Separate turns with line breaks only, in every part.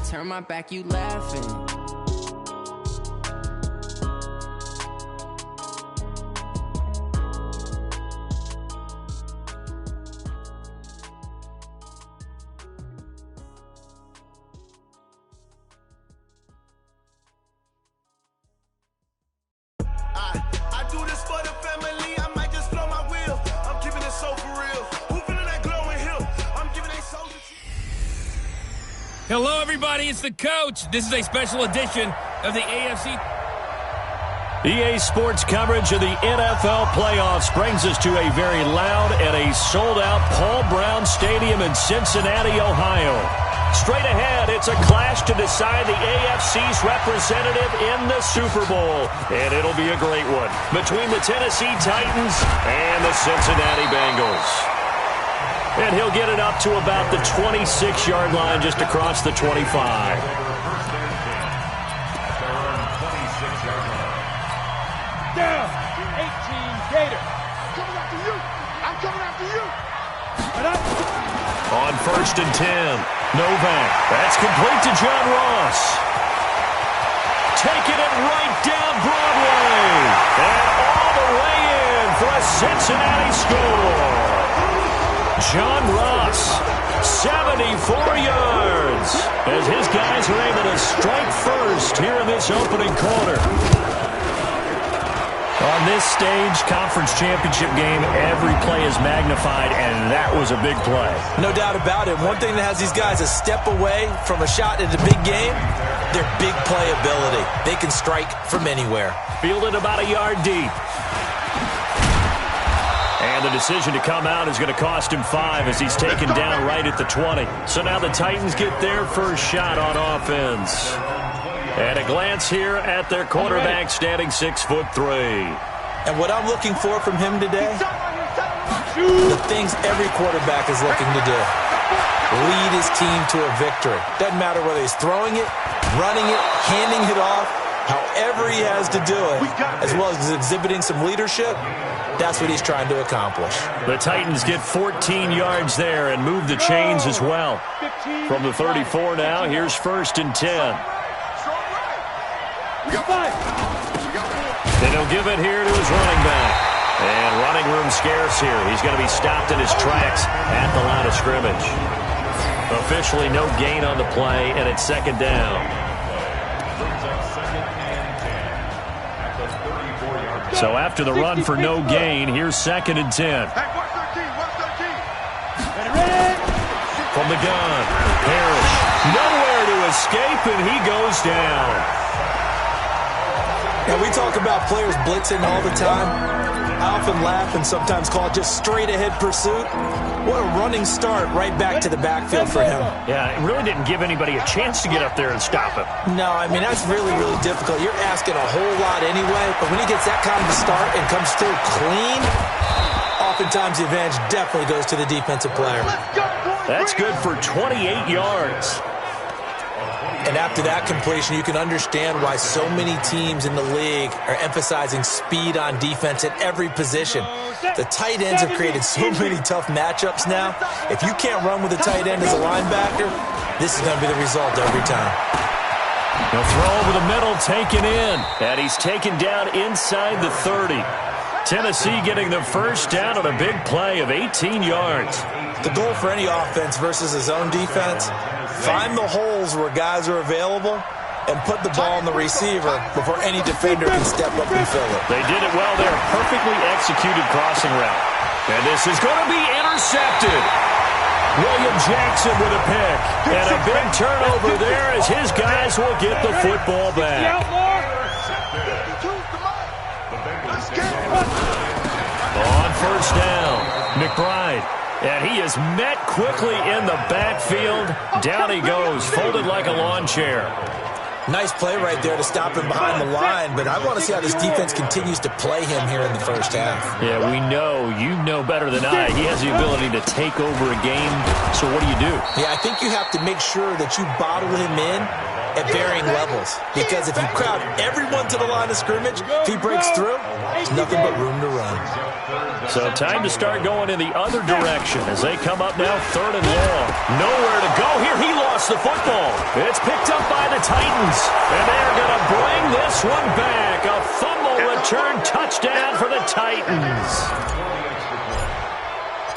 turn my back, you laughing.
I do this for the family. I might just blow my wheel. I'm keeping it so for real. Who feeling that glowing hill? I'm giving a soldier.
Hello, everybody. It's the coach. This is a special edition of the AFC.
EA Sports coverage of the NFL playoffs brings us to a very loud and a sold-out Paul Brown Stadium in Cincinnati, Ohio. Straight ahead, it's a clash to decide the AFC's representative in the Super Bowl. And it'll be a great one between the Tennessee Titans and the Cincinnati Bengals. And he'll get it up to about the 26-yard line just across the 25.
Down, 18 Gator. Coming after you. I'm coming after you.
On 1st and 10, Novak. That's complete to John Ross. Taking it right down Broadway. And all the way in for a Cincinnati score. John Ross, 74 yards. As his guys are able to strike first here in this opening quarter. On this stage, conference championship game, every play is magnified, and that was a big play.
No doubt about it. One thing that has these guys a step away from a shot in a big game, their big play ability. They can strike from anywhere.
Fielded about a yard deep. And the decision to come out is going to cost him 5 as he's taken down right at the 20. So now the Titans get their first shot on offense. And a glance here at their quarterback standing 6'3".
And what I'm looking for from him today, the things every quarterback is looking to do. Lead his team to a victory. Doesn't matter whether he's throwing it, running it, handing it off, however he has to do it, as well as exhibiting some leadership, that's what he's trying to accomplish.
The Titans get 14 yards there and move the chains as well. From the 34 now, here's 1st and 10. Then he'll give it here to his running back. And running room scarce here. He's going to be stopped in his tracks at the line of scrimmage. Officially no gain on the play, and it's 2nd down. So after the run for no gain, here's 2nd and 10. From the gun, Parrish. Nowhere to escape, and he goes down.
Now, we talk about players blitzing all the time. I often laugh and sometimes call it just straight-ahead pursuit. What a running start right back to the backfield for him.
Yeah, it really didn't give anybody a chance to get up there and stop him.
No, I mean, that's really, really difficult. You're asking a whole lot anyway, but when he gets that kind of a start and comes through clean, oftentimes the advantage definitely goes to the defensive player.
That's good for 28 yards.
And after that completion, you can understand why so many teams in the league are emphasizing speed on defense at every position. The tight ends have created so many tough matchups now. If you can't run with a tight end as a linebacker, this is going to be the result every time.
He'll throw over the middle, taken in. And he's taken down inside the 30. Tennessee getting the first down on a big play of 18 yards.
The goal for any offense versus his own defense, find the holes where guys are available and put the ball on the receiver before any defender can step up and fill it.
They did it well there. Perfectly executed crossing route. And this is going to be intercepted. William Jackson with a pick. And a big turnover there as his guys will get the football back. On 1st down, McBride. And he is met quickly in the backfield. Down he goes, folded like a lawn chair.
Nice play right there to stop him behind the line, but I want to see how this defense continues to play him here in the first half.
Yeah, we know. You know better than I. He has the ability to take over a game, so what do you do?
Yeah, I think you have to make sure that you bottle him in at varying levels, because if you crowd everyone to the line of scrimmage, if he breaks through, There's nothing but room to run.
So time to start going in the other direction as they come up now 3rd and long. Nowhere to go here. He lost the football. It's picked up by the Titans. And they're going to bring this one back. A fumble return touchdown for the Titans.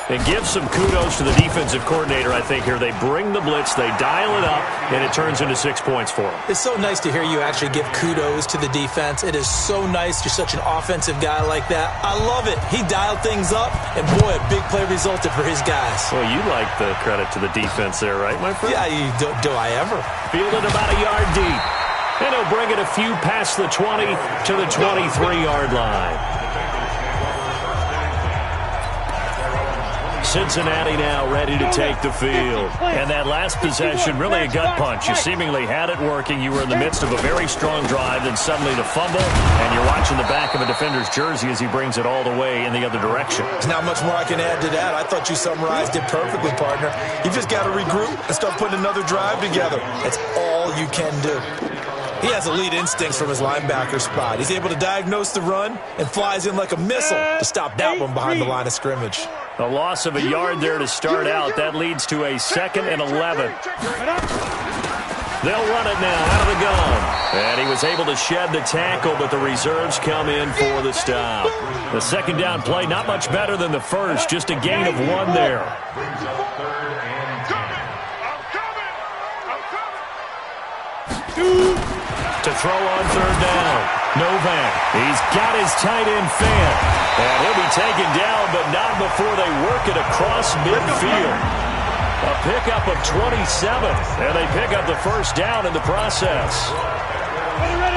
And give some kudos to the defensive coordinator, I think, here. They bring the blitz, they dial it up, and it turns into 6 points for them.
It's so nice to hear you actually give kudos to the defense. It is so nice. You're such an offensive guy like that. I love it. He dialed things up, and boy, a big play resulted for his guys.
Well, you like the credit to the defense there, right, my friend?
Yeah, do I ever.
Fielded about a yard deep. And he'll bring it a few past the 20 to the 23-yard line. Cincinnati now ready to take the field. And that last possession, really a gut punch. You seemingly had it working. You were in the midst of a very strong drive, then suddenly the fumble, and you're watching the back of a defender's jersey as he brings it all the way in the other direction.
There's not much more I can add to that. I thought you summarized it perfectly, partner. You just got to regroup and start putting another drive together. That's all you can do. He has elite instincts from his linebacker spot. He's able to diagnose the run and flies in like a missile to stop that one behind the line of scrimmage.
A loss of a yard there to start out. That leads to a 2nd and 11. They'll run it now out of the gun. And he was able to shed the tackle, but the reserves come in for the stop. The second down play, not much better than the first, just a gain of 1 there. To throw on 3rd down. Novak, he's got his tight end fan. And he'll be taken down, but not before they work it across midfield. A pickup of 27, and they pick up the first down in the process.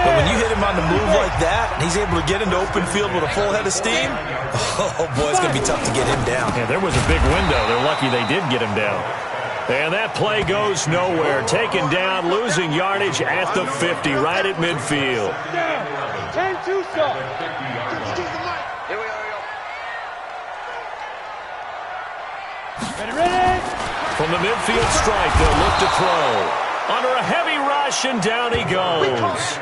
But when you hit him on the move like that, and he's able to get into open field with a full head of steam, oh boy, it's going to be tough to get him down.
Yeah, there was a big window. They're lucky they did get him down. And that play goes nowhere. Taken down, losing yardage at the 50, right at midfield.
10-2 stop. Ready?
From the midfield stripe, they'll look to throw. Under a heavy rush, and down he goes.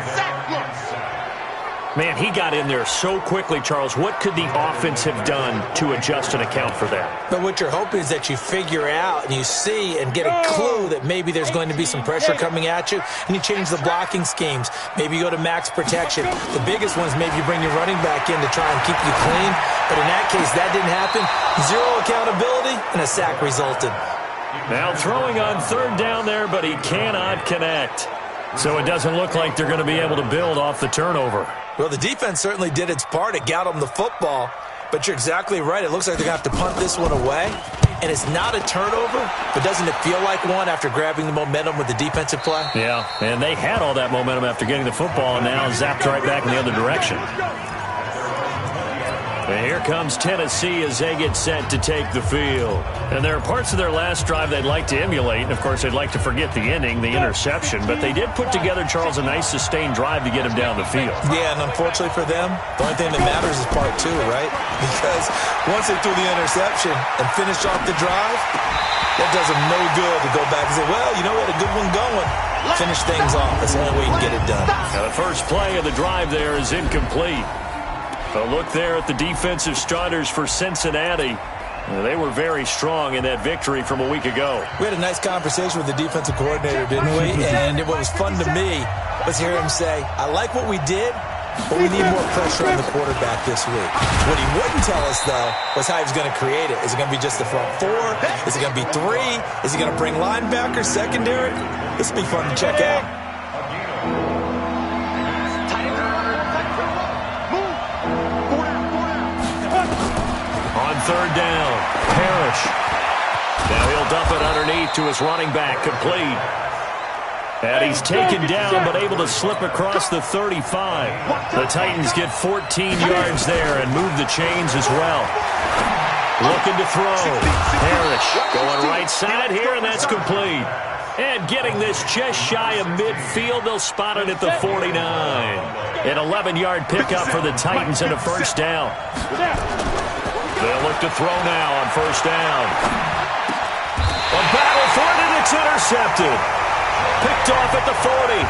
Man, he got in there so quickly, Charles. What could the offense have done to adjust and account for that?
But what you're hoping is that you figure out and you see and get a clue that maybe there's going to be some pressure coming at you, and you change the blocking schemes. Maybe you go to max protection. The biggest ones, maybe you bring your running back in to try and keep you clean. But in that case, that didn't happen. 0 accountability, and a sack resulted.
Now throwing on 3rd down there, but he cannot connect. So it doesn't look like they're going to be able to build off the turnover.
Well, the defense certainly did its part. It got them the football. But you're exactly right. It looks like they're going to have to punt this one away. And it's not a turnover, but doesn't it feel like one after grabbing the momentum with the defensive play?
Yeah, and they had all that momentum after getting the football, and now zapped right back in the other direction. And here comes Tennessee as they get set to take the field. And there are parts of their last drive they'd like to emulate. And, of course, they'd like to forget the ending, the interception. But they did put together, Charles, a nice sustained drive to get him down the field.
Yeah, and unfortunately for them, the only thing that matters is part 2, right? Because once they threw the interception and finished off the drive, that does them no good to go back and say, well, you know what, a good one going. Finish things off. That's the only way you can get it done.
Now, the first play of the drive there is incomplete. A look there at the defensive starters for Cincinnati. They were very strong in that victory from a week ago.
We had a nice conversation with the defensive coordinator, didn't we? And what was fun to me was hear him say, I like what we did, but we need more pressure on the quarterback this week. What he wouldn't tell us, though, was how he was going to create it. Is it going to be just the front 4? Is it going to be 3? Is he going to bring linebackers, secondary? This will be fun to check out.
On 3rd down, Parrish. Now he'll dump it underneath to his running back, complete. And he's taken down, but able to slip across the 35. The Titans get 14 yards there and move the chains as well. Looking to throw. Parrish going right side here, and that's complete. And getting this just shy of midfield, they'll spot it at the 49. An 11-yard pickup for the Titans and a first down. They'll look to throw now on first down. A battle for it, and it's intercepted. Picked off at the 40.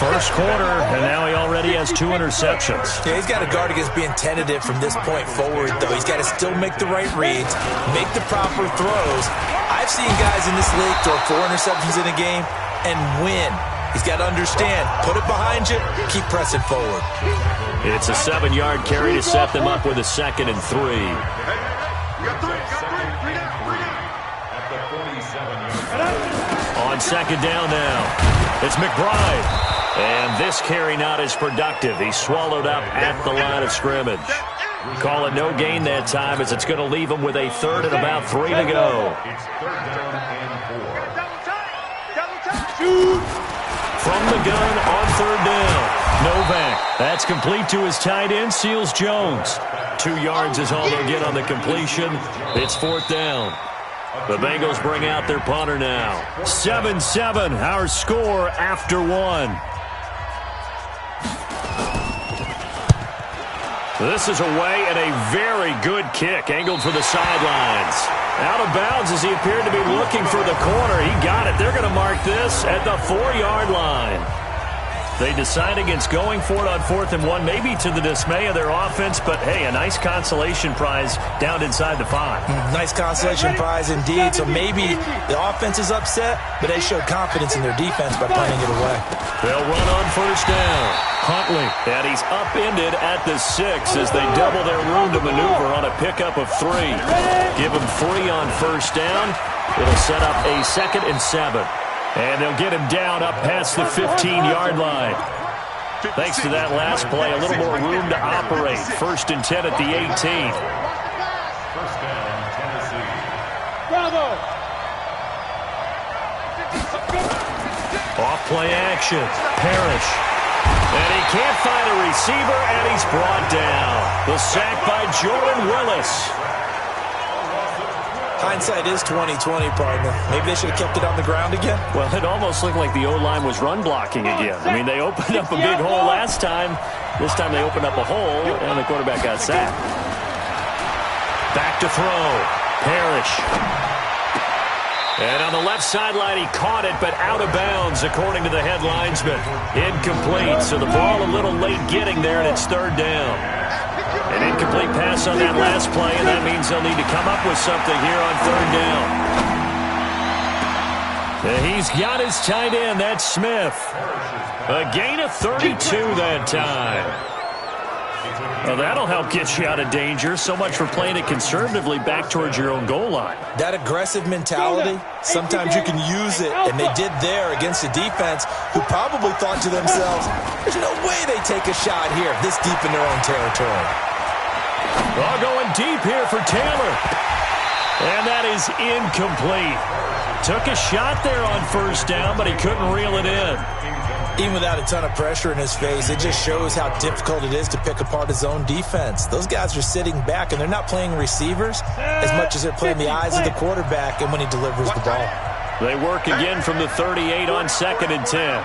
First quarter, and now he already has 2 interceptions.
Yeah, he's got to guard against being tentative from this point forward, though. He's got to still make the right reads, make the proper throws. I've seen guys in this league throw 4 interceptions in a game and win. He's got to understand, put it behind you, keep pressing forward.
It's a 7-yard carry to set them up with a 2nd and 3. On 2nd down now, it's McBride. And this carry not as productive. He's swallowed up at the line of scrimmage. Call it no gain that time as it's going to leave him with a 3rd and about 3 to go. From the gun on 3rd down. Novak. That's complete to his tight end, Seals Jones. 2 yards is all they'll get on the completion. It's 4th down. The Bengals bring out their punter now. 7-7, our score after 1. This is away and a very good kick, angled for the sidelines. Out of bounds as he appeared to be looking for the corner. He got it. They're going to mark this at the 4-yard line. They decide against going for it on 4th and 1, maybe to the dismay of their offense, but hey, a nice consolation prize down inside the 5.
Nice consolation prize indeed. So maybe the offense is upset, but they showed confidence in their defense by punting it away.
They'll run on 1st down. Huntley, and he's upended at the 6 as they double their room to maneuver on a pickup of 3. Give him 3 on 1st down. It'll set up a 2nd and 7. And they'll get him down up past the 15-yard line. Thanks to that last play, a little more room to operate. 1st and 10 at the 18.
Bravo!
Off play action. Parrish. And he can't find a receiver, and he's brought down. The sack by Jordan Willis.
Hindsight is 20/20, partner. Maybe they should have kept it on the ground again.
Well, it almost looked like the O-line was run blocking again. I mean, they opened up a big hole last time. This time they opened up a hole, and the quarterback got sacked. Back to throw. Parrish. And on the left sideline, he caught it, but out of bounds, according to the head linesman. Incomplete, so the ball a little late getting there, and it's 3rd down. An incomplete pass on that last play, and that means they'll need to come up with something here on 3rd down. And he's got his tight end, that's Smith. A gain of 32 that time. Well, that'll help get you out of danger. So much for playing it conservatively back towards your own goal line.
That aggressive mentality, sometimes you can use it, and they did there against a defense who probably thought to themselves, there's no way they take a shot here this deep in their own territory.
Well, going deep here for Taylor. And that is incomplete. Took a shot there on 1st down, but he couldn't reel it in.
Even without a ton of pressure in his face, it just shows how difficult it is to pick apart his own defense. Those guys are sitting back, and they're not playing receivers as much as they're playing the eyes of the quarterback and when he delivers the ball.
They work again from the 38 on 2nd and 10.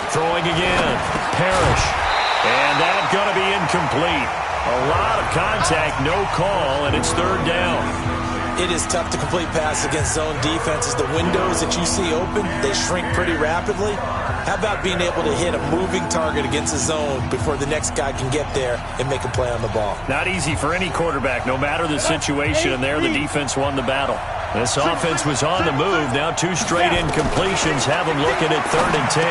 Throwing again. Parrish. And that's going to be incomplete. A lot of contact, no call, and it's 3rd down.
It is tough to complete passes against zone defenses. The windows that you see open, they shrink pretty rapidly. How about being able to hit a moving target against a zone before the next guy can get there and make a play on the ball?
Not easy for any quarterback, no matter the situation, and there the defense won the battle. This offense was on the move. Now 2 straight incompletions have them looking at 3rd and 10.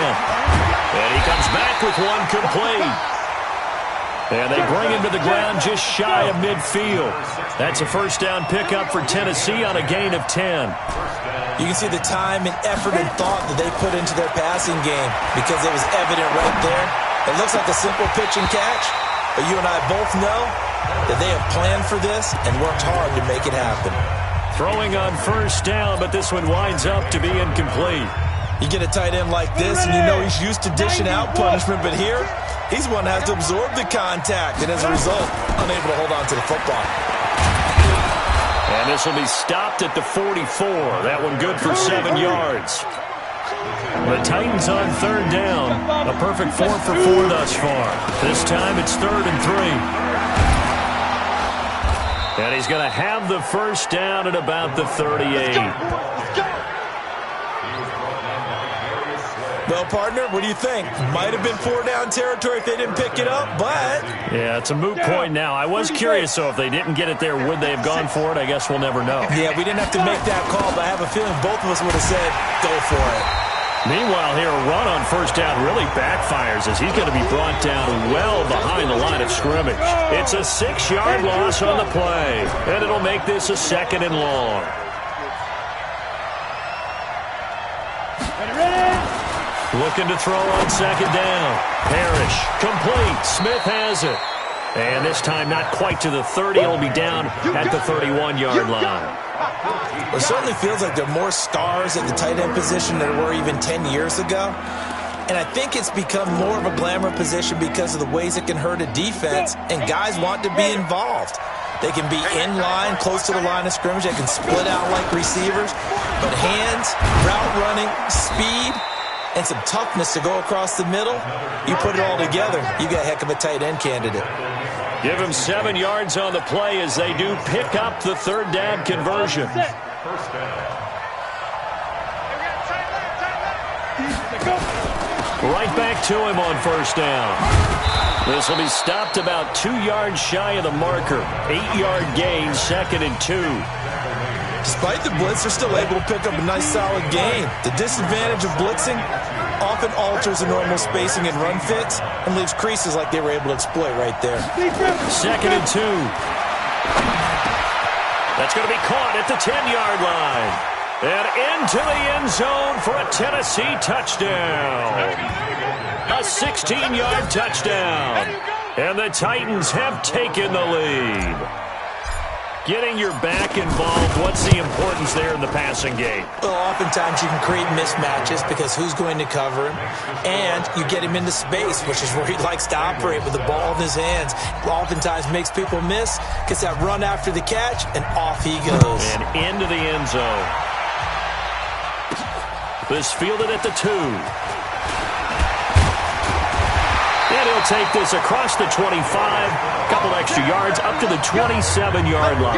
And he comes back with 1 complete. And they bring him to the ground just shy of midfield. That's a 1st down pickup for Tennessee on a gain of 10.
You can see the time and effort and thought that they put into their passing game because it was evident right there. It looks like a simple pitch and catch, but you and I both know that they have planned for this and worked hard to make it happen.
Throwing on 1st down, but this one winds up to be incomplete.
You get a tight end like this, and you know he's used to dishing out punishment, but here, he's one that has to absorb the contact, and as a result, unable to hold on to the football.
And this will be stopped at the 44. That one good for 7 yards. The Titans on third down. A perfect 4 for 4 thus far. This time it's 3rd and 3. And he's going to have the first down at about the 38.
Well, partner, what do you think? Might have been 4-down territory if they didn't pick it up, but...
Yeah, it's a moot point now. I was curious, so if they didn't get it there, would they have gone for it? I guess we'll never know.
Yeah, we didn't have to make that call, but I have a feeling both of us would have said, go for it.
Meanwhile, here, a run on first down really backfires as he's going to be brought down well behind the line of scrimmage. It's a 6-yard loss on the play, and it'll make this a 2nd and long. Looking to throw on 2nd down. Parrish, complete. Smith has it. And this time not quite to the 30. It'll be down at the 31-yard line.
It certainly feels like there are more stars at the tight end position than there were even 10 years ago. And I think it's become more of a glamour position because of the ways it can hurt a defense, and guys want to be involved. They can be in line, close to the line of scrimmage. They can split out like receivers. But hands, route running, speed, and some toughness to go across the middle, you put it all together, you got a heck of a tight end candidate.
Give him 7 yards on the play as they do pick up the 3rd down conversion. Right back to him on first down. This will be stopped about 2 yards shy of the marker. 8-yard gain, 2nd and 2.
Despite the blitz, they're still able to pick up a nice solid gain. The disadvantage of blitzing often alters the normal spacing and run fits and leaves creases like they were able to exploit right there.
2nd and 2. That's going to be caught at the 10-yard line. And into the end zone for a Tennessee touchdown. A 16-yard touchdown. And the Titans have taken the lead. Getting your back involved, what's the importance there in the passing game?
Well, oftentimes you can create mismatches because who's going to cover him, and you get him into space, which is where he likes to operate with the ball in his hands. Oftentimes makes people miss, gets that run after the catch, and off he goes.
And into the end zone. This fielded at the 2. And he'll take this across the 25. A couple extra yards up to the 27-yard line.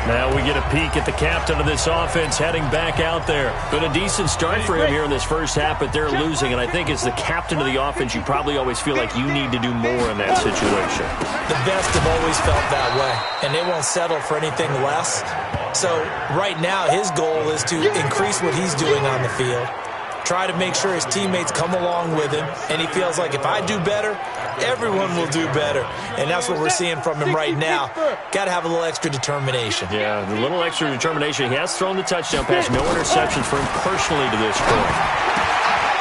Now we get a peek at the captain of this offense heading back out there. Been a decent start for him here in this first half, but they're losing. And I think as the captain of the offense, you probably always feel like you need to do more in that situation.
The best have always felt that way, and they won't settle for anything less. So right now his goal is to increase what he's doing on the field. Try to make sure his teammates come along with him, and he feels like if I do better, everyone will do better. And that's what we're seeing from him right now. Got to have a little extra determination.
Yeah, a little extra determination. He has thrown the touchdown pass. No interceptions for him personally to this point.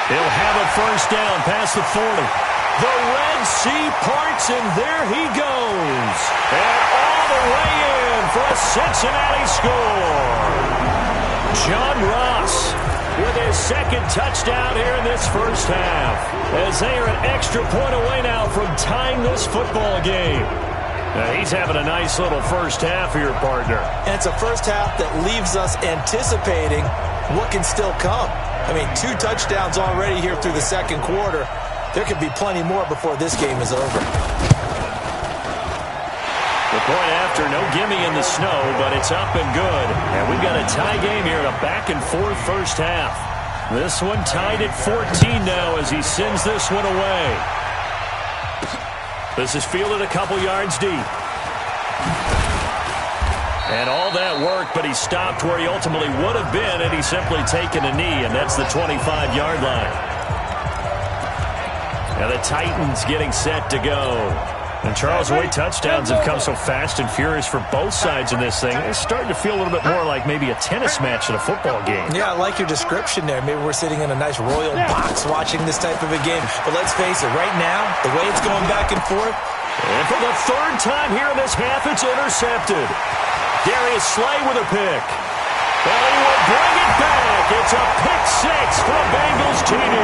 He'll have a first down past the 40. The Red Sea parts, and there he goes. And all the way in for a Cincinnati score. John Ross with his 2nd touchdown here in this first half, as they are an extra point away now from tying this football game. Now, he's having a nice little first half here, partner.
And it's a first half that leaves us anticipating what can still come. I mean, 2 touchdowns already here through the 2nd quarter. There could be plenty more before this game is over.
The point after, no gimme in the snow, but it's up and good. And we've got a tie game here in a back-and-forth first half. This one tied at 14 now as he sends this one away. This is fielded a couple yards deep. And all that work, but he stopped where he ultimately would have been, and he's simply taken a knee, and that's the 25-yard line. Now the Titans getting set to go. And Charles, the way touchdowns have come so fast and furious for both sides in this thing, it's starting to feel a little bit more like maybe a tennis match in a football game.
Yeah, I like your description there. Maybe we're sitting in a nice royal box watching this type of a game. But let's face it, right now, the way it's going back and forth.
And for the 3rd time here in this half, it's intercepted. Darius Slay with a pick. Well, he will bring it back. It's a pick 6 for a Bengals TD.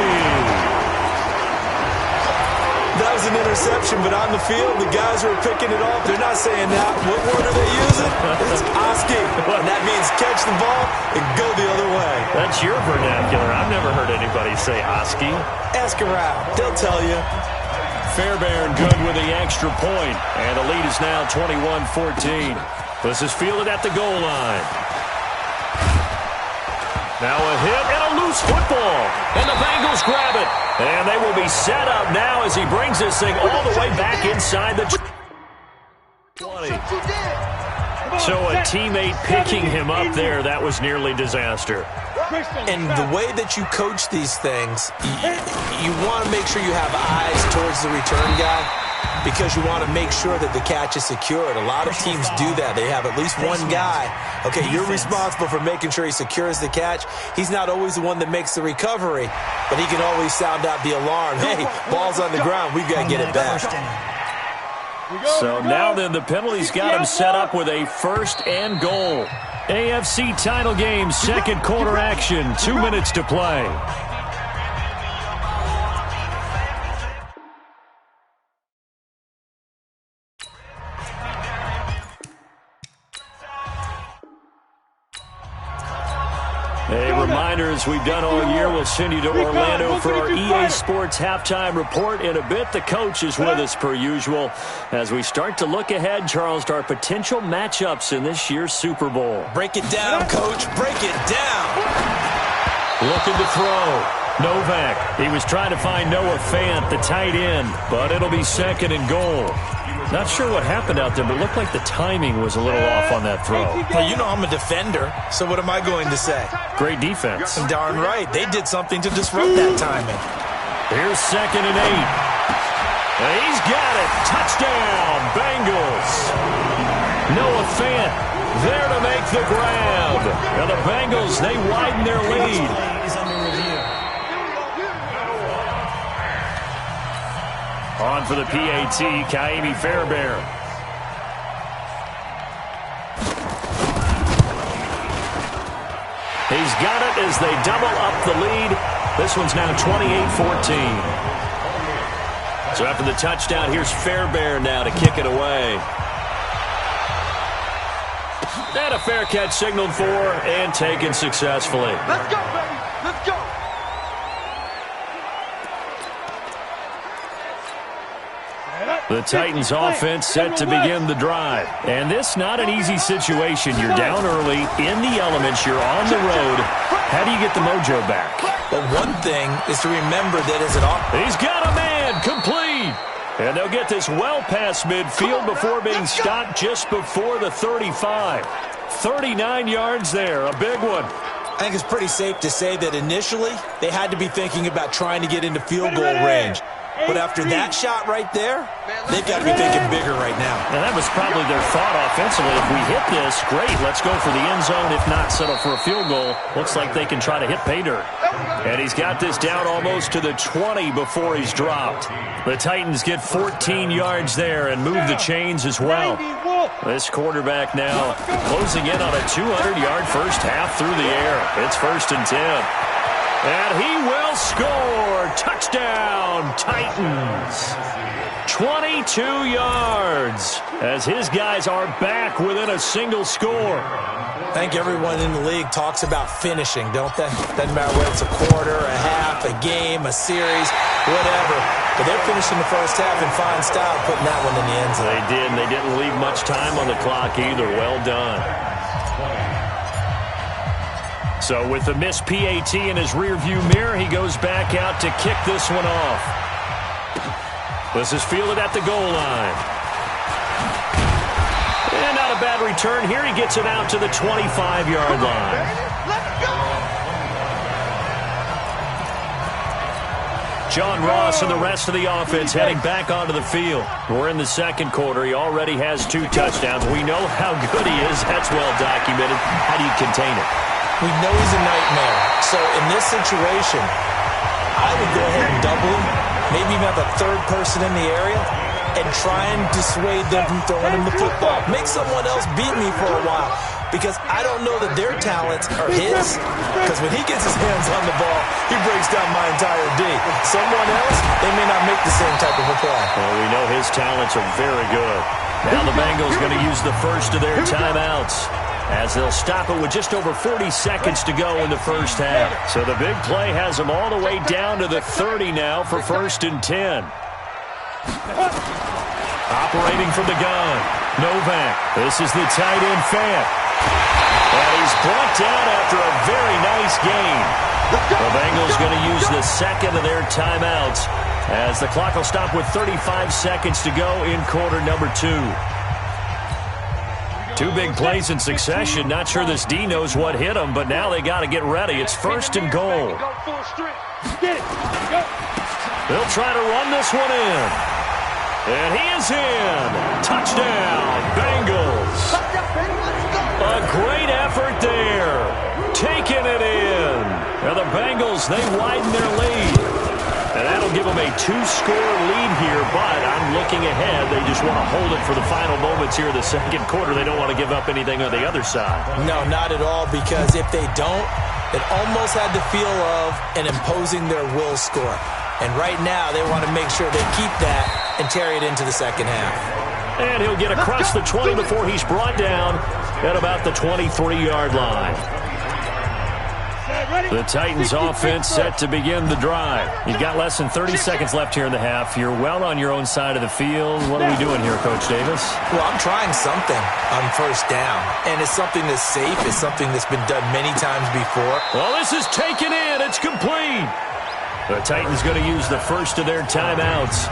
That was an interception, but on the field, the guys who are picking it off, they're not saying that. What word are they using? It's Oski. And that means catch the ball and go the other way.
That's your vernacular. I've never heard anybody say Oski.
Ask around. They'll tell you.
Fairbairn good with the extra point, and the lead is now 21-14. This is fielded at the goal line. Now a hit and a loose football, and the Bengals grab it. And they will be set up now as he brings this thing all the way back inside the 20. So a teammate picking him up there, that was nearly disaster.
And the way that you coach these things, you want to make sure you have eyes towards the return guy because you want to make sure that the catch is secured. A lot of teams do that. They have at least one guy. Okay, you're responsible for making sure he secures the catch. He's not always the one that makes the recovery, but he can always sound out the alarm. Hey, ball's on the ground. We've got to get it back.
So now then, the penalty's got him set up with a 1st and goal. AFC title game, second quarter action, 2 minutes to play. A reminder, as we've done all year, we'll send you to Orlando for our EA Sports halftime report. In a bit, the coach is with us per usual as we start to look ahead, Charles, to our potential matchups in this year's Super Bowl.
Break it down, Coach. Break it down.
Looking to throw. Novak. He was trying to find Noah Fant, the tight end, but it'll be 2nd and goal. Not sure what happened out there, but it looked like the timing was a little off on that throw.
Well, you know I'm a defender, so what am I going to say?
Great defense.
Darn right. They did something to disrupt that timing.
Here's 2nd and 8. And he's got it. Touchdown, Bengals. Noah Fant there to make the grab. Now the Bengals, they widen their lead. On for the PAT, Kaimi Fairbairn. He's got it as they double up the lead. This one's now 28-14. So after the touchdown, here's Fairbairn now to kick it away. And a fair catch signaled for and taken successfully.
Let's go, baby. Let's go.
The Titans offense set to begin the drive. And this not an easy situation. You're down early, in the elements, you're on the road. How do you get the mojo back?
Well, one thing is to remember that as an offense.
He's got a man, complete. And they'll get this well past midfield before being stopped just before the 35. 39 yards there, a big one.
I think it's pretty safe to say that initially they had to be thinking about trying to get into field goal range. But after that shot right there, they've got to be thinking bigger right now.
And that was probably their thought offensively. If we hit this, great, let's go for the end zone. If not, settle for a field goal. Looks like they can try to hit pay dirt. And he's got this down almost to the 20 before he's dropped. The Titans get 14 yards there and move the chains as well. This quarterback now closing in on a 200-yard first half through the air. It's 1st and 10. And he will score. Touchdown, Titans. 22 yards as his guys are back within a single score.
I think everyone in the league talks about finishing, don't they? Doesn't matter whether it's a quarter, a half, a game, a series, whatever. But they're finishing the first half in fine style, putting that one in the end zone.
They did, and they didn't leave much time on the clock either. Well done. So with the missed PAT in his rearview mirror, he goes back out to kick this one off. This is fielded at the goal line. And not a bad return here. He gets it out to the 25-yard line.
Let's go.
John Ross and the rest of the offense heading back onto the field. We're in the second quarter. He already has 2 touchdowns. We know how good he is. That's well documented. How do you contain it?
We know he's a nightmare. So in this situation, I would go ahead and double him. Maybe even have a third person in the area. and try and dissuade them from throwing him the football. Make someone else beat me for a while, because I don't know that their talents are his, because when he gets his hands on the ball, he breaks down my entire D. Someone else, they may not make the same type of a play.
Well, we know his talents are very good. Now the Bengals going to use the first of their timeouts, as they'll stop it with just over 40 seconds to go in the first half. So the big play has them all the way down to the 30 now for 1st and 10. Operating from the gun, Novak. This is the tight end Fant. And he's brought down after a very nice game. The Bengals going to use the second of their timeouts, as the clock will stop with 35 seconds to go in quarter number 2. 2 big plays in succession. Not sure this D knows what hit him, but now they got to get ready. It's 1st and goal. They'll try to run this one in. And he is in. Touchdown, Bengals. A great effort there. Taking it in. Now the Bengals, they widen their lead. And that'll give them a 2-score lead here, but I'm looking ahead. They just want to hold it for the final moments here in the second quarter. They don't want to give up anything on the other side.
No, not at all, because if they don't, it almost had the feel of an imposing their will score. And right now, they want to make sure they keep that and carry it into the second half.
And he'll get across the 20 before he's brought down at about the 23-yard line. The Titans offense set to begin the drive. You've got less than 30 seconds left here in the half. You're well on your own side of the field. What are we doing here, Coach Davis?
Well, I'm trying something on first down. And it's something that's safe. It's something that's been done many times before.
Well, this is taken in. It's complete. The Titans going to use the first of their timeouts,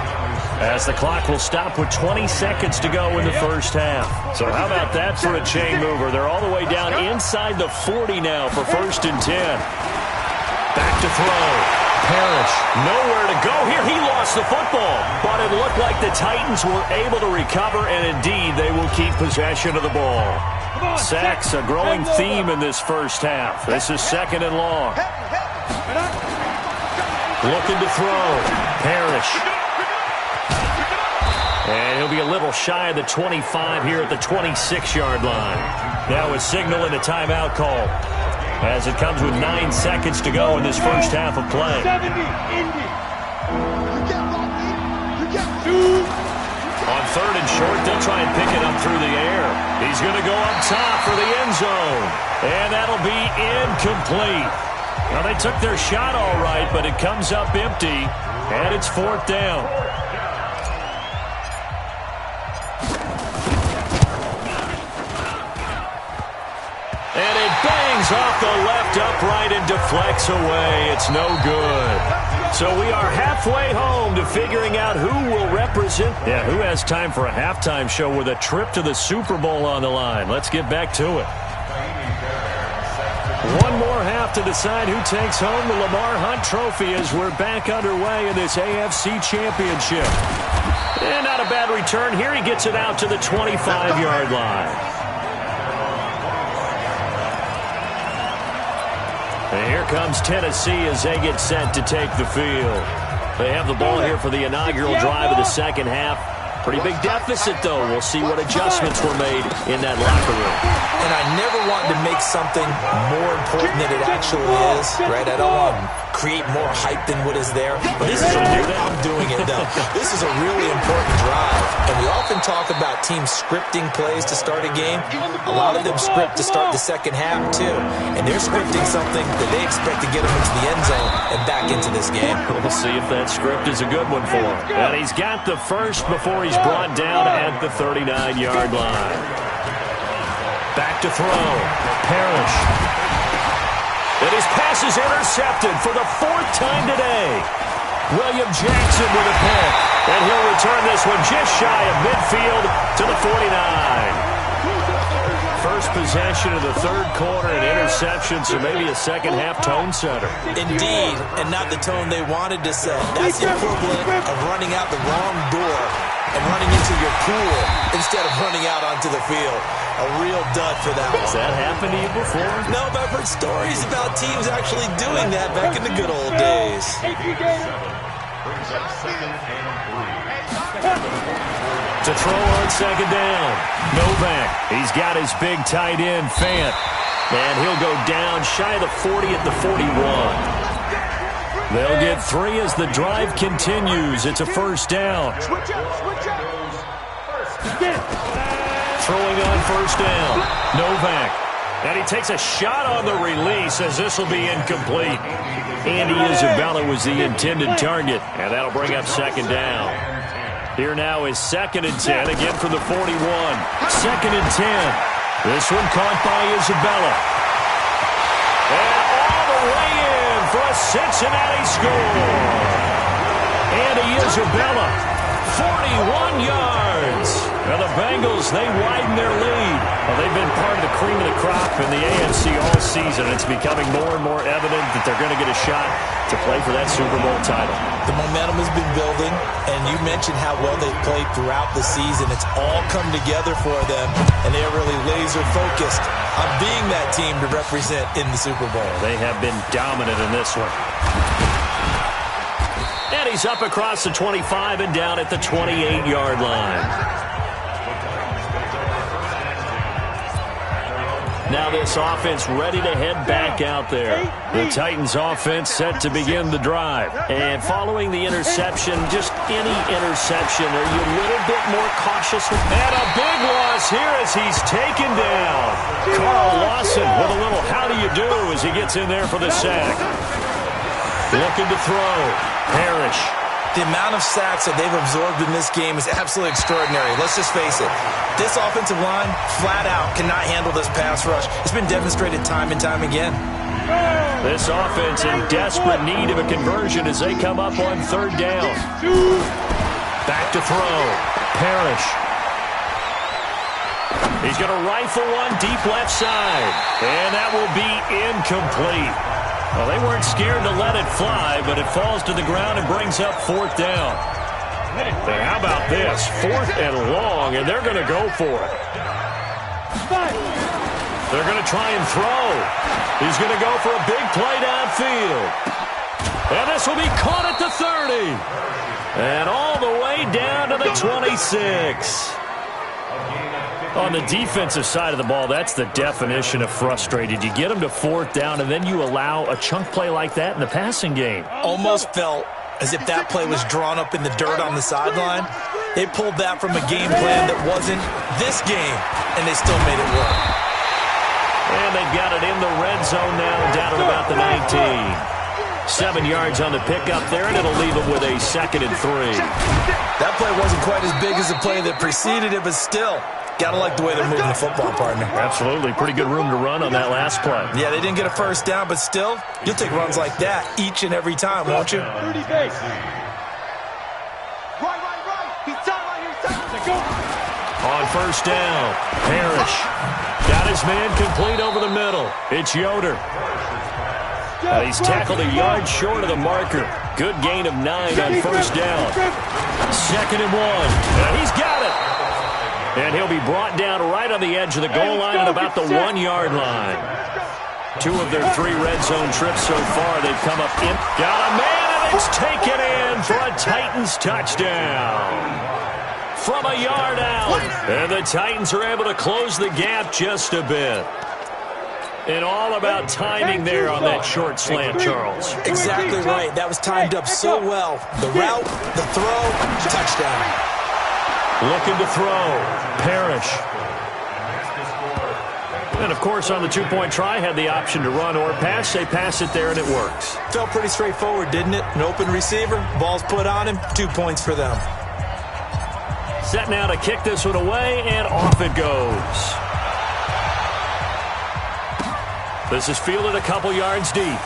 as the clock will stop with 20 seconds to go in the first half. So how about that for a chain mover? They're all the way down inside the 40 now for 1st and 10. Back to throw. Parrish, nowhere to go here. He lost the football, but it looked like the Titans were able to recover, and indeed they will keep possession of the ball. Sacks, a growing theme in this first half. This is 2nd and long. Looking to throw. Parrish. And he'll be a little shy of the 25 here at the 26-yard line. Now a signal and a timeout call, as it comes with 9 seconds to go in this first half of play. On 3rd and short, they'll try and pick it up through the air. He's going to go up top for the end zone. And that'll be incomplete. Now, they took their shot all right, but it comes up empty, and it's 4th down. And it bangs off the left upright and deflects away. It's no good. So we are halfway home to figuring out who will represent. Yeah, who has time for a halftime show with a trip to the Super Bowl on the line? Let's get back to it. One more half to decide who takes home the Lamar Hunt Trophy as we're back underway in this AFC Championship. And not a bad return here. He gets it out to the 25-yard line. And here comes Tennessee as they get set to take the field. They have the ball here for the inaugural drive of the second half. Pretty big deficit, though. We'll see what adjustments were made in that locker room.
And I never want to make something more important than it actually is, right? I don't want to create more hype than what is there. But this is I'm doing it, though. This is a really important drive. And we often talk about teams scripting plays to start a game. A lot of them script to start the second half, too. And they're scripting something that they expect to get them into the end zone and back into this game.
We'll see if that script is a good one for him. And he's got the first before he's brought down at the 39-yard line. Back to throw. Parrish. And his pass is intercepted for the 4th time today. William Jackson with a pick. And he'll return this one just shy of midfield to the 49. First possession of the third quarter, an interception, so maybe a second-half tone setter.
Indeed, and not the tone they wanted to set. That's the equivalent of running out the wrong door and running into your pool instead of running out onto the field. A real dud for that one.
Has that happened to you before?
No, but I've heard stories about teams actually doing that back in the good old days.
To throw on second down. Novak. He's got his big tight end, Fant. And he'll go down shy of the 40 at the 41. They'll get 3 as the drive continues. It's a first down. Throwing on first down. Novak. And he takes a shot on the release as this will be incomplete. Andy Isabella was the intended target. And that'll bring up second down. Here now is 2nd and 10, again from the 41. 2nd and 10. This one caught by Isabella. And all the way in for a Cincinnati score. Andy Isabella, 41 yards. Now the Bengals, they widen their lead. Well, they've been part of the cream of the crop in the AFC all season. It's becoming more and more evident that they're going to get a shot to play for that Super Bowl title.
The momentum has been building, and you mentioned how well they've played throughout the season. It's all come together for them, and they're really laser-focused on being that team to represent in the Super Bowl.
They have been dominant in this one. And he's up across the 25 and down at the 28-yard line. Now this offense ready to head back out there. The Titans offense set to begin the drive. And following the interception, just any interception, are you a little bit more cautious? And a big loss here as he's taken down. Carl Lawson with a little how do you do as he gets in there for the sack. Looking to throw. Parrish.
The amount of sacks that they've absorbed in this game is absolutely extraordinary. Let's just face it. This offensive line, flat out, cannot handle this pass rush. It's been demonstrated time and time again.
This offense in desperate need of a conversion as they come up on 3rd down. Back to throw. Parrish. He's going to rifle one deep left side. And that will be incomplete. Well, they weren't scared to let it fly, but it falls to the ground and brings up 4th down. And how about this? 4th and long, and they're going to go for it. They're going to try and throw. He's going to go for a big play downfield. And this will be caught at the 30. And all the way down to the 26. On the defensive side of the ball, that's the definition of frustrated. You get them to 4th down, and then you allow a chunk play like that in the passing game.
Almost felt as if that play was drawn up in the dirt on the sideline. They pulled that from a game plan that wasn't this game, and they still made it work.
And they've got it in the red zone now, down at about the 19. 7 yards on the pickup there, and it'll leave them with a 2nd and 3.
That play wasn't quite as big as the play that preceded it, but still, gotta like the way they're moving the football, partner.
Absolutely. Pretty good room to run on that last play.
Yeah, they didn't get a first down, but still, you'll take runs like that each and every time, won't you?
30 base. Right. He's tight right here. Go.
On first down, Parrish. Got his man complete over the middle. It's Yoder. He's tackled a yard short of the marker. Good gain of 9 on first down. 2nd and 1. And he's got it. And he'll be brought down right on the edge of the goal line at about the 1-yard line. 2 of their 3 red zone trips so far, they've come up in. Got a man, and it's taken in for a Titans touchdown. From a yard out. And the Titans are able to close the gap just a bit. And all about timing there on that short slant, Charles.
Exactly right. That was timed up so well. The route, the throw, touchdown.
Looking to throw. Parrish. And, of course, on the 2-point try, had the option to run or pass. They pass it there, and it works.
Felt pretty straightforward, didn't it? An open receiver, ball's put on him, 2 points for them.
Set now to kick this one away, and off it goes. This is fielded a couple yards deep.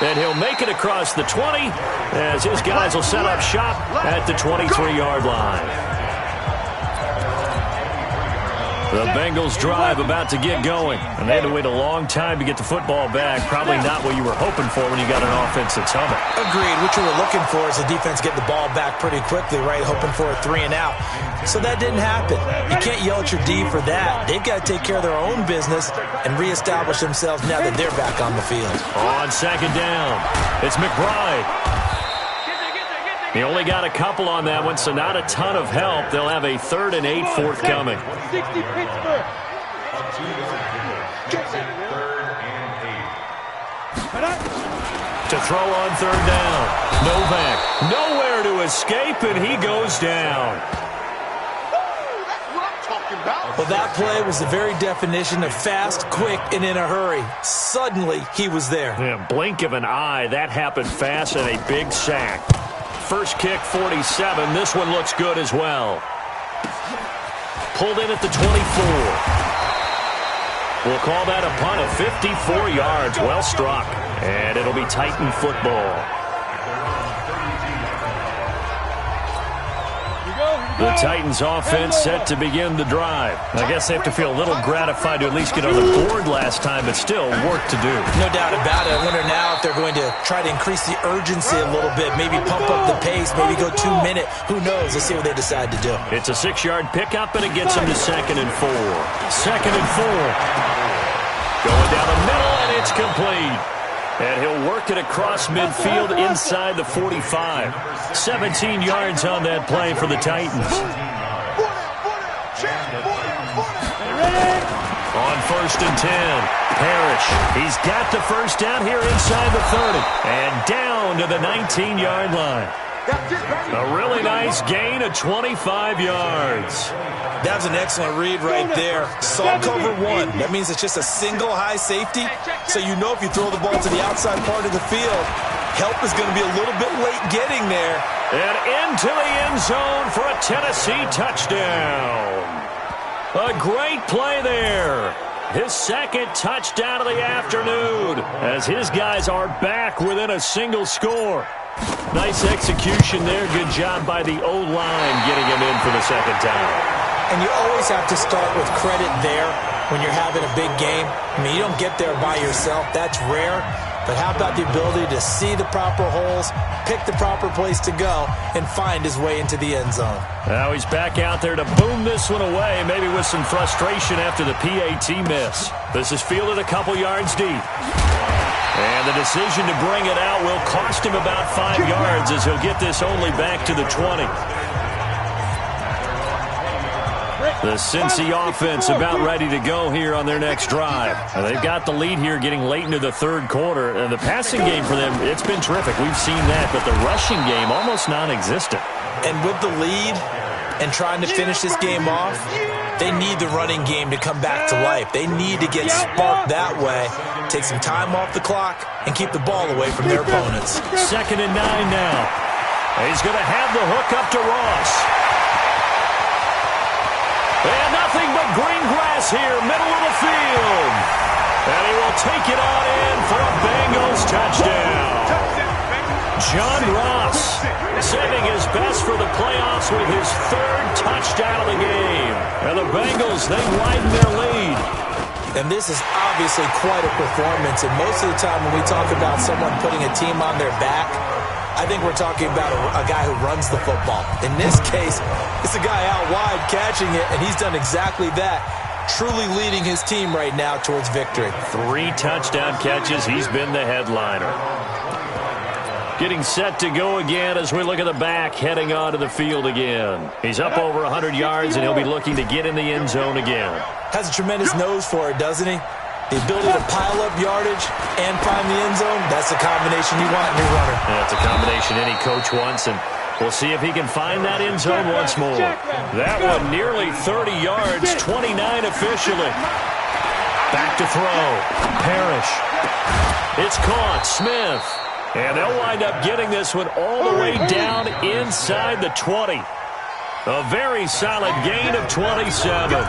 And he'll make it across the 20 as his guys will set up shop at the 23-yard line. The Bengals drive about to get going. And they had to wait a long time to get the football back. Probably not what you were hoping for when you got an offense that's humming.
Agreed. What you were looking for is the defense get the ball back pretty quickly, right? Hoping for a 3 and out. So that didn't happen. You can't yell at your D for that. They've got to take care of their own business and reestablish themselves now that they're back on the field.
On second down, it's McBride. He only got a couple on that one, so not a ton of help. They'll have a 3rd and 8 forthcoming.
60 Pittsburgh.
To throw on 3rd down. Novak, nowhere to escape, and he goes down.
Well, that play was the very definition of fast, quick, and in a hurry. Suddenly, he was there.
Yeah, blink of an eye, that happened fast and a big sack. First kick, 47. This one looks good as well. Pulled in at the 24. We'll call that a punt of 54 yards. Well struck. And it'll be Titan football. The Titans offense set to begin the drive. I guess they have to feel a little gratified to at least get on the board last time, but still work to do.
No doubt about it. I wonder now if they're going to try to increase the urgency a little bit, maybe pump up the pace, maybe go 2-minute. Who knows? Let's see what they decide to do.
It's a 6-yard pickup, and it gets them to 2nd and 4. 2nd and 4. Going down the middle, and it's complete. And he'll work it across midfield inside the 45. 17 yards on that play for the Titans. On 1st and 10, Parrish. He's got the first down here inside the 30. And down to the 19-yard line. A really nice gain of 25 yards.
That was an excellent read right there. Saw cover 1. That means it's just a single high safety. So you know if you throw the ball to the outside part of the field, help is going to be a little bit late getting there.
And into the end zone for a Tennessee touchdown. A great play there. His 2nd touchdown of the afternoon as his guys are back within a single score. Nice execution there. Good job by the O-line getting him in for the 2nd time.
And you always have to start with credit there when you're having a big game. I mean, you don't get there by yourself. That's rare. But how about the ability to see the proper holes, pick the proper place to go, and find his way into the end zone?
Now he's back out there to boom this one away, maybe with some frustration after the PAT miss. This is fielded a couple yards deep. And the decision to bring it out will cost him about 5 yards as he'll get this only back to the 20. The Cincy offense about ready to go here on their next drive. And they've got the lead here getting late into the 3rd quarter. And the passing game for them, it's been terrific. We've seen that. But the rushing game, almost non-existent.
And with the lead and trying to finish this game off, they need the running game to come back to life. They need to get sparked that way, take some time off the clock, and keep the ball away from their opponents.
2nd and 9 now. He's going to have the hook up to Ross. And nothing but green grass here, middle of the field. And he will take it on in for a Bengals touchdown. John Ross saving his best for the playoffs with his 3rd touchdown of the game. And the Bengals, they widen their lead.
And this is obviously quite a performance. And most of the time when we talk about someone putting a team on their back, I think we're talking about a guy who runs the football. In this case, it's a guy out wide catching it, and he's done exactly that, truly leading his team right now towards victory.
3 touchdown catches. He's been the headliner. Getting set to go again as we look at the back, heading onto the field again. He's up over 100 yards, and he'll be looking to get in the end zone again.
Has a tremendous nose for it, doesn't he? The ability to pile up yardage and find the end zone, that's the combination you want in your runner.
That's a combination any coach wants, and we'll see if he can find that end zone once more. That one nearly 30 yards, 29 officially. Back to throw. Parrish. It's caught. Smith. And they'll wind up getting this one all the way down inside the 20. A very solid gain of 27.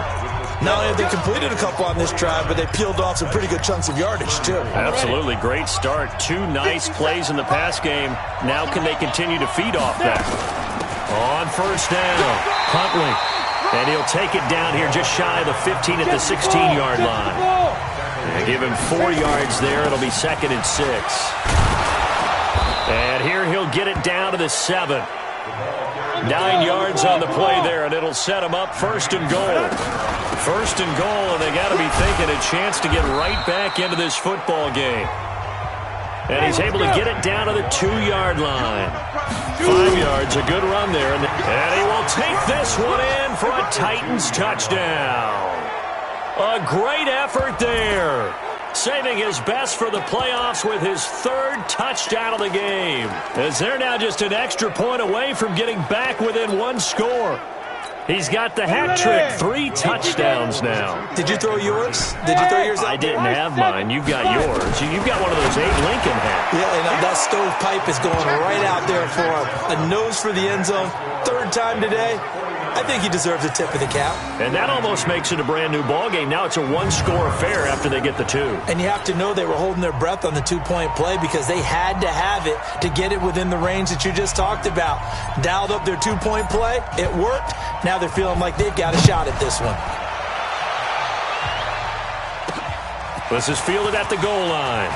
Not only have they completed a couple on this drive, but they peeled off some pretty good chunks of yardage, too.
Absolutely. Great start. 2 nice plays in the pass game. Now can they continue to feed off that? On 1st down, Huntley. And he'll take it down here just shy of the 15 at the 16-yard line. And give him 4 yards there. It'll be 2nd and 6. And here he'll get it down to the 7. 9 yards on the play there, and it'll set him up 1st and goal. 1st and goal, and they got to be thinking a chance to get right back into this football game. And he's able to get it down to the 2-yard line. 5 yards, a good run there. And he will take this one in for a Titans touchdown. A great effort there. Saving his best for the playoffs with his 3rd touchdown of the game. As they're now just an extra point away from getting back within 1 score. He's got the hat trick, 3 touchdowns now.
Did you throw yours? Did you throw yours out?
I didn't have mine. You've got yours. You've got one of those Abe Lincoln hats.
Yeah, and that stovepipe is going right out there for him. A nose for the end zone. 3rd time today. I think he deserves a tip of the cap.
And that almost makes it a brand-new ball game. Now it's a 1-score affair after they get the 2.
And you have to know they were holding their breath on the 2-point play because they had to have it to get it within the range that you just talked about. Dialed up their 2-point play. It worked. Now they're feeling like they've got a shot at this one.
This is fielded at the goal line.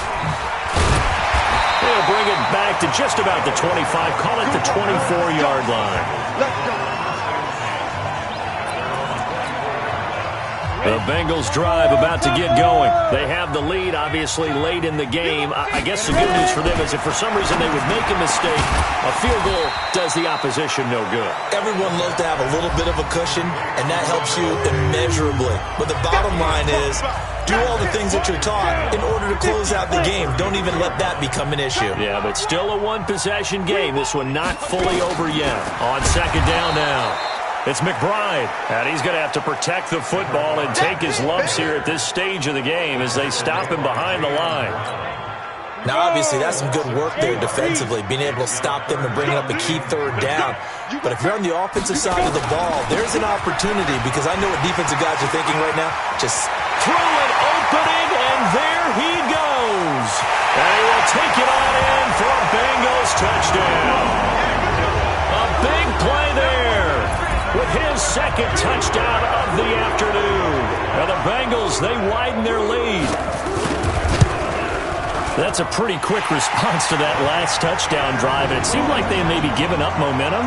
They'll bring it back to just about the 25. Call it the 24-yard line.
Let's go.
The Bengals drive about to get going. They have the lead, obviously, late in the game. I guess the good news for them is if for some reason they would make a mistake, a field goal does the opposition no good.
Everyone loves to have a little bit of a cushion, and that helps you immeasurably. But the bottom line is, do all the things that you're taught in order to close out the game. Don't even let that become an issue.
Yeah, but still a 1-possession game. This one not fully over yet. On 2nd down now. It's McBride, and he's going to have to protect the football and take his lumps here at this stage of the game as they stop him behind the line.
Now, obviously, that's some good work there defensively, being able to stop them and bring up a key 3rd down. But if you're on the offensive side of the ball, there's an opportunity because I know what defensive guys are thinking right now. Just
throw an opening, and there he goes. And he will take it on in for a Bengals touchdown. A big play there. With his 2nd touchdown of the afternoon. Now the Bengals, they widen their lead. That's a pretty quick response to that last touchdown drive. And it seemed like they had maybe given up momentum.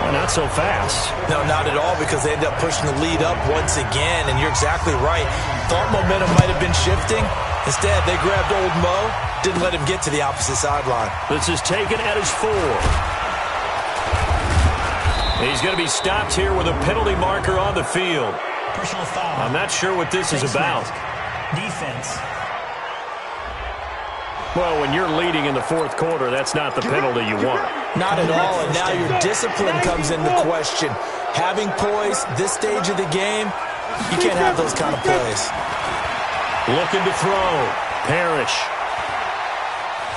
Well, not so fast.
No, not at all, because they ended up pushing the lead up once again. And you're exactly right. Thought momentum might have been shifting. Instead, they grabbed old Mo, didn't let him get to the opposite sideline.
This is taken at his 4. He's going to be stopped here with a penalty marker on the field.
Personal foul.
I'm not sure what this is about.
Defense.
Well, when you're leading in the 4th quarter, that's not the penalty you want.
Not at all, and now your discipline comes into question. Having poise this stage of the game, you can't have those kind of plays.
Looking to throw. Parrish.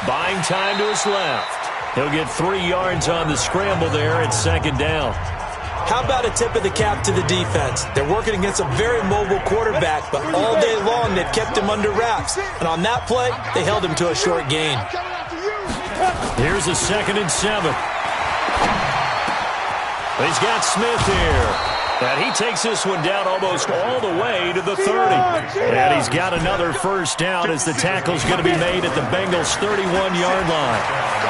Buying time to his left. He'll get 3 yards on the scramble there at 2nd down.
How about a tip of the cap to the defense? They're working against a very mobile quarterback, but all day long they've kept him under wraps. And on that play, they held him to a short gain.
Here's a 2nd and 7. He's got Smith here. And he takes this one down almost all the way to the 30. And he's got another 1st down as the tackle's going to be made at the Bengals' 31-yard line.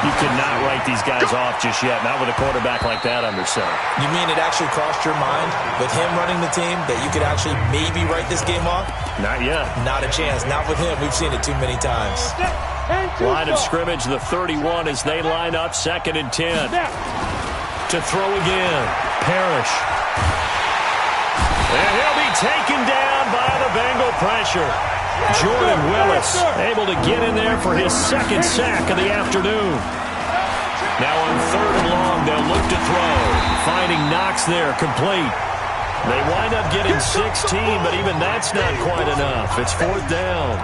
You cannot write these guys off just yet, not with a quarterback like that under center.
You mean it actually crossed your mind with him running the team that you could actually maybe write this game off?
Not yet.
Not a chance. Not with him. We've seen it too many times.
Line of scrimmage, the 31 as they line up, 2nd and 10. To throw again. Parrish. And he'll be taken down by the Bengal pressure. Jordan Willis able to get in there for his 2nd sack of the afternoon. Now on 3rd and long, they'll look to throw. Finding Knox there, complete. They wind up getting 16, but even that's not quite enough. It's 4th down.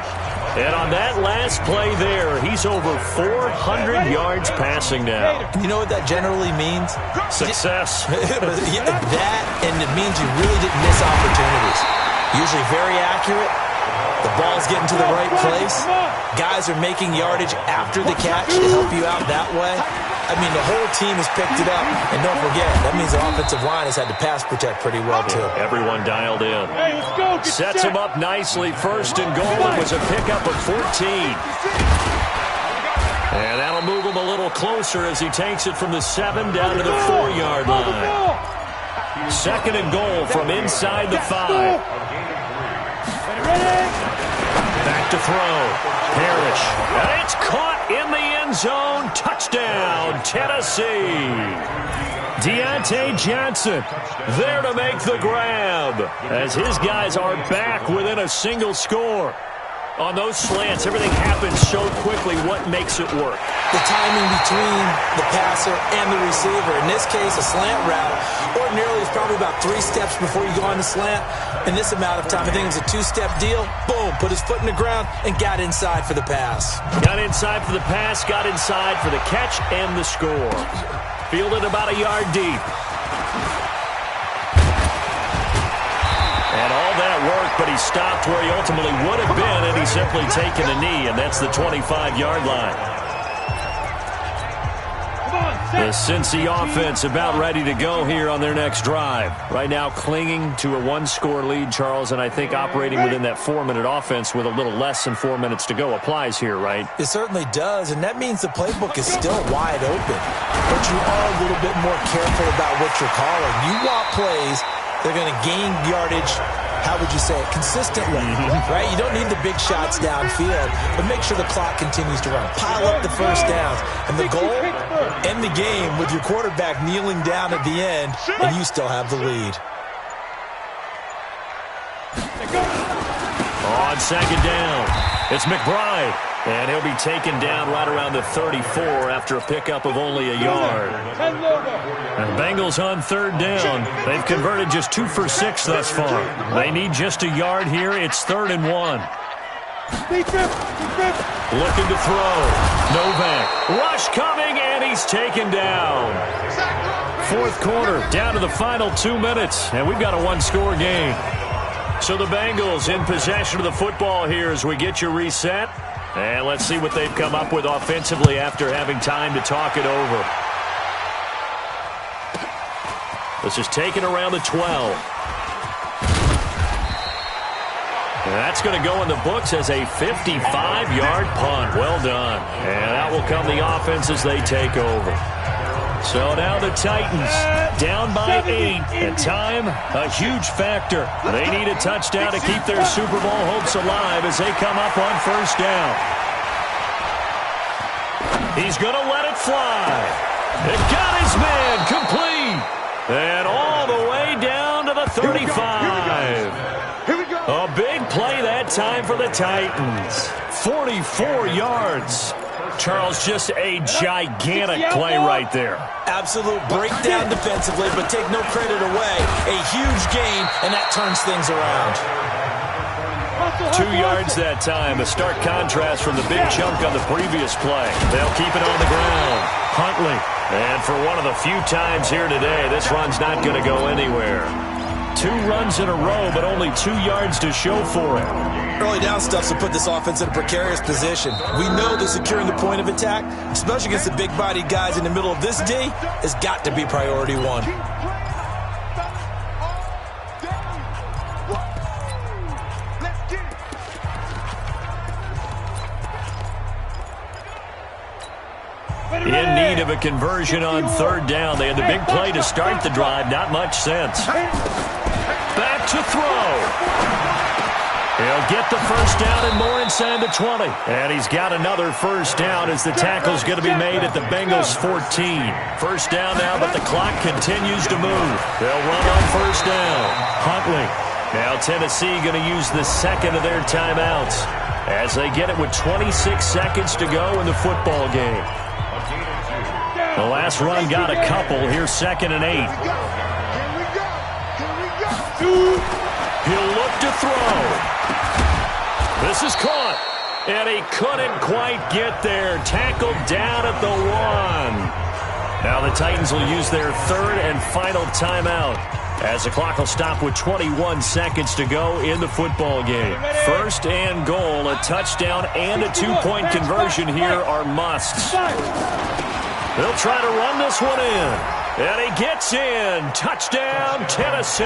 And on that last play there, he's over 400 yards passing now.
You know what that generally means?
Success.
That, and it means you really didn't miss opportunities. Usually very accurate. The ball's getting to the right place. Guys are making yardage after the catch to help you out that way. I mean, the whole team has picked it up. And don't forget, that means the offensive line has had to pass protect pretty well, too.
Everyone dialed in. Sets him up nicely. 1st and goal. It was a pickup of 14. And that'll move him a little closer as he takes it from the 7 down to the 4-yard line. 2nd and goal from inside the 5. Back back to throw. Parrish. And it's caught in the end zone. Touchdown, Tennessee. Deontay Johnson there to make the grab as his guys are back within a single score. On those slants, everything happens so quickly. What makes it work?
The timing between the passer and the receiver. In this case, a slant route ordinarily is probably about 3 steps before you go on the slant. In this amount of time, I think it was a 2-step deal. Boom, put his foot in the ground and got inside for the pass.
Got inside for the pass, got inside for the catch and the score. Fielded about a yard deep. And all that work, but he stopped where he ultimately would have been, and he's simply taken a knee, and that's the 25-yard line. The Cincy offense about ready to go here on their next drive. Right now clinging to a 1-score lead, Charles, and I think operating within that 4-minute offense with a little less than 4 minutes to go applies here, right?
It certainly does, and that means the playbook is still wide open. But you are a little bit more careful about what you're calling. You want plays they're going to gain yardage, how would you say it, consistently, right? You don't need the big shots downfield, but make sure the clock continues to run. Pile up the first downs. And the goal, end the game with your quarterback kneeling down at the end, and you still have the lead.
On second down, it's McBride. And he'll be taken down right around the 34 after a pickup of only a yard. And Bengals on third down. They've converted just 2 for 6 thus far. They need just a yard here. It's 3rd and 1. Looking to throw. Novak. Rush coming, and he's taken down. 4th quarter, down to the final 2 minutes. And we've got a 1-score game. So the Bengals in possession of the football here as we get you reset. And let's see what they've come up with offensively after having time to talk it over. This is taken around the 12. And that's going to go in the books as a 55-yard punt. Well done. And out will come the offense as they take over. So now the Titans down by 8. And time, a huge factor. They need a touchdown to keep their Super Bowl hopes alive as they come up on 1st down. He's going to let it fly. It got his man complete. And all the way down to the 35. A big play that time for the Titans. 44 yards. Charles, just a gigantic play right there.
Absolute breakdown defensively, but take no credit away. A huge gain, and that turns things around.
2 yards that time. A stark contrast from the big chunk on the previous play. They'll keep it on the ground. Huntley. And for one of the few times here today, this run's not going to go anywhere. 2 runs in a row, but only 2 yards to show for it.
Early down stuff to put this offense in a precarious position. We know that securing the point of attack, especially against the big-bodied guys in the middle of this D, has got to be priority 1.
In need of a conversion on 3rd down. They had the big play to start the drive. Not much sense. Back to throw. He'll get the 1st down and more inside the 20. And he's got another 1st down as the tackle's going to be made at the Bengals 14. 1st down now, but the clock continues to move. They'll run on 1st down. Huntley. Now Tennessee going to use the 2nd of their timeouts as they get it with 26 seconds to go in the football game. The last run got a couple. Here's 2nd and 8. He'll look to throw. This is caught. And he couldn't quite get there. Tackled down at the 1. Now the Titans will use their 3rd and final timeout as the clock will stop with 21 seconds to go in the football game. 1st and goal, a touchdown and a 2-point conversion here are musts. They'll try to run this one in. And he gets in. Touchdown, Tennessee.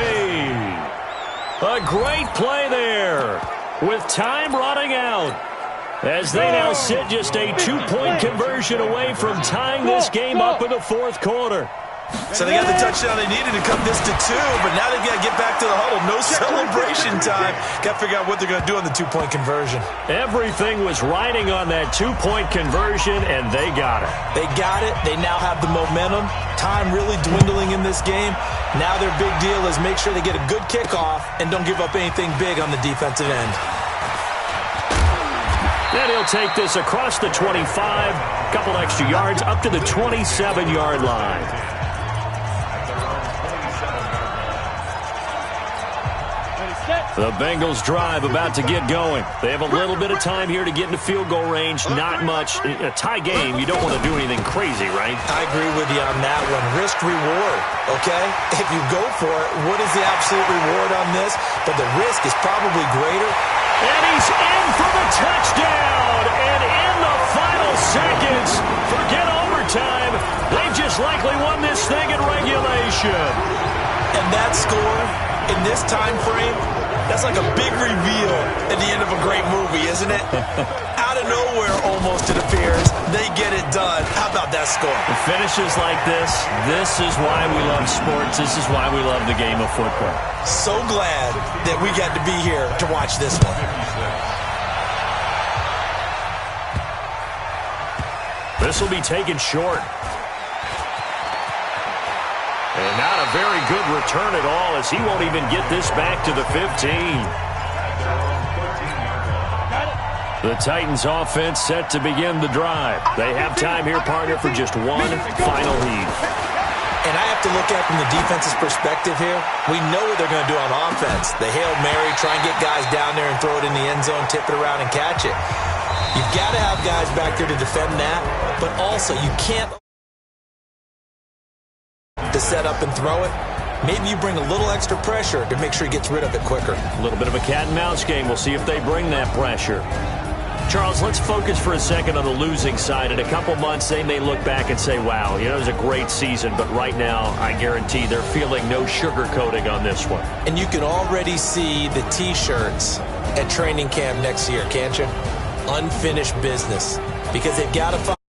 A great play there with time running out as they now sit just a 2-point conversion away from tying this game up in the 4th quarter.
So they got the touchdown they needed to cut this to 2, but now they've got to get back to the huddle. No celebration time. Got to figure out what they're going to do on the 2-point conversion.
Everything was riding on that 2-point conversion, and they got it.
They got it. They now have the momentum. Time really dwindling in this game. Now their big deal is make sure they get a good kickoff and don't give up anything big on the defensive end.
Then he'll take this across the 25, couple extra yards, up to the 27-yard line. The Bengals drive about to get going. They have a little bit of time here to get into field goal range. Not much. In a tie game, you don't want to do anything crazy, right?
I agree with you on that one. Risk-reward, okay? If you go for it, what is the absolute reward on this? But the risk is probably greater.
And he's in for the touchdown. And in the final seconds, forget overtime. They just likely won this thing in regulation.
And that score in this time frame, that's like a big reveal at the end of a great movie, isn't it? Out of nowhere, almost, it appears, they get it done. How about that score?
The finishes like this is why we love sports. This is why we love the game of football.
So glad that we got to be here to watch this one.
This will be taken short. And not a very good return at all, as he won't even get this back to the 15. The Titans offense set to begin the drive. They have time here, partner, for just one final heave.
And I have to look at it from the defense's perspective here. We know what they're going to do on offense. The Hail Mary, try and get guys down there and throw it in the end zone, tip it around and catch it. You've got to have guys back there to defend that, but also you can't to set up and throw it. Maybe you bring a little extra pressure to make sure he gets rid of it quicker.
A little bit of a cat and mouse game. We'll see if they bring that pressure. Charles, let's focus for a second on the losing side. In a couple months, they may look back and say, wow, it was a great season, but right now, I guarantee they're feeling no sugarcoating on this one.
And you can already see the T-shirts at training camp next year, can't you? Unfinished business. Because they've got to find